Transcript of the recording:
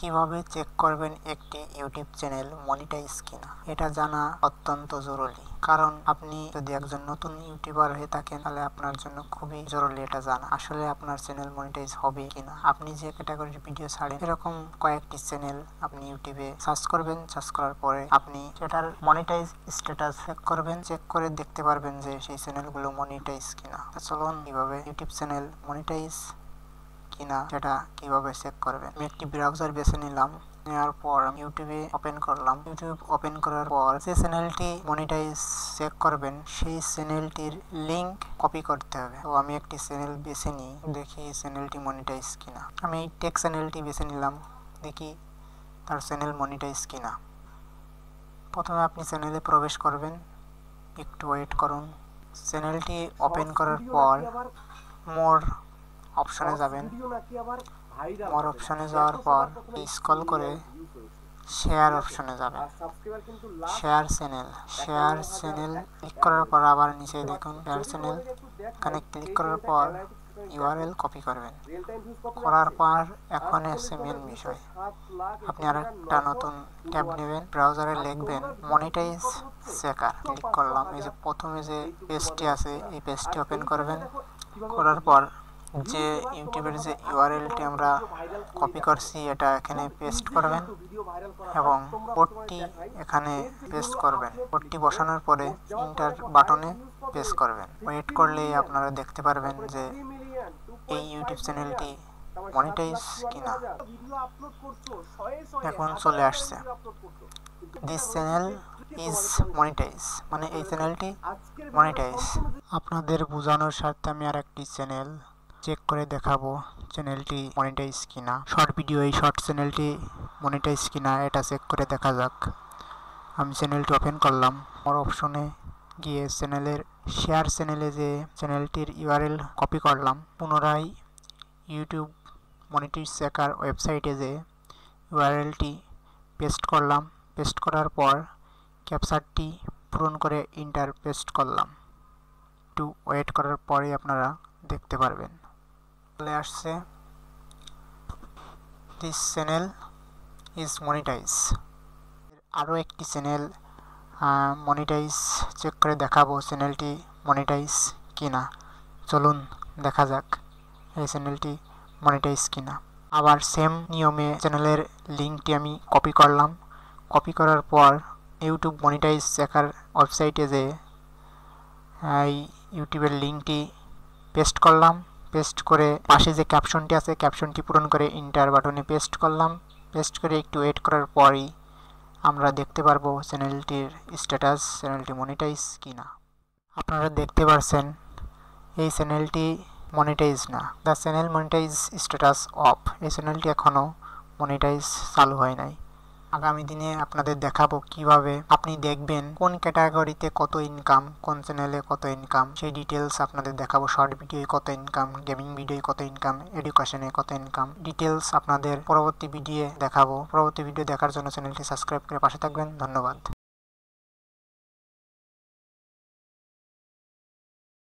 কিভাবে চেক করবেন একটি ইউটিউব চ্যানেল মনিটাইজ কিনা, এটা জানা অত্যন্ত জরুরি। কারণ আপনি যদি একজন নতুন ইউটিউবার হয়ে থাকেন তাহলে আপনার জন্য খুবই জরুরি এটা জানা আসলে আপনার চ্যানেল মনিটাইজ হবে কিনা। আপনি যে ক্যাটাগরির ভিডিও ছাড়েন এরকম কয়েকটি চ্যানেল আপনি ইউটিউবে সার্চ করবেন। সার্চ করার পরে আপনি সেটার মনিটাইজ স্ট্যাটাস চেক করবেন। চেক করে দেখতে পারবেন যে সেই চ্যানেলগুলো মনিটাইজ কিনা। চলুন কিভাবে ইউটিউব চ্যানেল মনিটাইজ কিনা সেটা কিভাবে চেক করবেন। আমি একটি ব্রাউজার বেছে নিলাম। নেওয়ার পর আমি ইউটিউবে ওপেন করলাম। ইউটিউব ওপেন করার পর যে চ্যানেলটি মনিটাইজ চেক করবেন সেই চ্যানেলটির লিংক কপি করতে হবে। তো আমি একটি চ্যানেল বেছে নিই, দেখি চ্যানেলটি মনিটাইজ কিনা। আমি টেক চ্যানেলটি বেছে নিলাম, দেখি তার চ্যানেল মনিটাইজ কিনা। প্রথমে আপনি চ্যানেলে প্রবেশ করবেন, একটু ওয়েট করুন। চ্যানেলটি ওপেন করার পর মোর অপশনে যাবেন। মোর অপশনে যাওয়ার পর স্ক্রল করে শেয়ার অপশনে যাবেন। শেয়ার চ্যানেল ক্লিক করার পর আবার নিচে দেখুন শেয়ার চ্যানেল। এখানে ক্লিক করার পর ইউআরএল কপি করবেন। করার পর এখন এসে মেন বিষয়, আপনি আর একটা নতুন ট্যাব নেবেন, ব্রাউজারে লিখবেন মনিটাইজ চেকার। ক্লিক করলাম। এই যে প্রথমে যে পেজটি আছে এই পেজটি ওপেন করবেন। করার পর যে ইউটিউবের যে ইউআরএলটি আমরা কপি করছি এটা এখানে পেস্ট করবেন এবং কোডটি এখানে পেস্ট করবেন। কোডটি বসানোর পরে ইন্টার বাটনে প্রেস করবেন। ওয়েট করলেই আপনারা দেখতে পারবেন যে এই ইউটিউব চ্যানেলটি মনিটাইজ কিনা এখন চলে আসছে। দিস চ্যানেল ইজ মনিটাইজ, মানে এই চ্যানেলটি মনিটাইজ। আপনাদের বোঝানোর স্বার্থে আমি আর একটি চ্যানেল চেক করে দেখাবো চ্যানেলটি মনিটাইজ কিনা। শর্ট ভিডিও, এই শর্ট চ্যানেলটি মনিটাইজ কিনা এটা চেক করে দেখা যাক। আমি চ্যানেলটি ওপেন করলাম। আমার অপশনে গিয়ে চ্যানেলের শেয়ার চ্যানেলে যে চ্যানেলটির ইউআরএল কপি করলাম, পুনরায় ইউটিউব মনিটাইজ চেকার ওয়েবসাইটে যে ইউআরএলটি পেস্ট করলাম। পেস্ট করার পর ক্যাপচারটি পূরণ করে ইন্টার পেস্ট করলাম। একটু ওয়েট করার পরে আপনারা দেখতে পারবেন চলে আসছে দিস চ্যানেল ইজ মনিটাইজ। আরও একটি চ্যানেল মনিটাইজ চেক করে দেখাবো চ্যানেলটি মনিটাইজ কিনা। চলুন দেখা যাক এই চ্যানেলটি মনিটাইজ কিনা। আবার সেম নিয়মে চ্যানেলের লিঙ্কটি আমি কপি করলাম। কপি করার পর ইউটিউব মনিটাইজ চেকার ওয়েবসাইটে যে এই ইউটিউবের লিঙ্কটি পেস্ট করলাম। পেস্ট করে পাশে যে ক্যাপশনটি আছে ক্যাপশনটি পূরণ করে ইন্টার বাটনে পেস্ট করলাম। পেস্ট করে একটু ওয়েট করার পরই আমরা দেখতে পারবো চ্যানেলটির স্ট্যাটাস, চ্যানেলটি মনিটাইজ কিনা। আপনারা দেখতে পাচ্ছেন এই চ্যানেলটি মনিটাইজ না। The channel monetize status off, এই চ্যানেলটি এখনও মনিটাইজ চালু হয় নাই। আগামী দিনে আপনাদের দেখাবো কিভাবে আপনি দেখবেন কোন ক্যাটাগরিতে কত ইনকাম, কোন চ্যানেলে কত ইনকাম, সেই ডিটেলস আপনাদের দেখাবো। শর্ট ভিডিওয়ে কত ইনকাম, গেমিং ভিডিওয়ে কত ইনকাম, এডুকেশনে কত ইনকাম, ডিটেলস আপনাদের পরবর্তী ভিডিও দেখাবো। পরবর্তী ভিডিও দেখার জন্য চ্যানেলটি সাবস্ক্রাইব করে পাশে থাকবেন। ধন্যবাদ।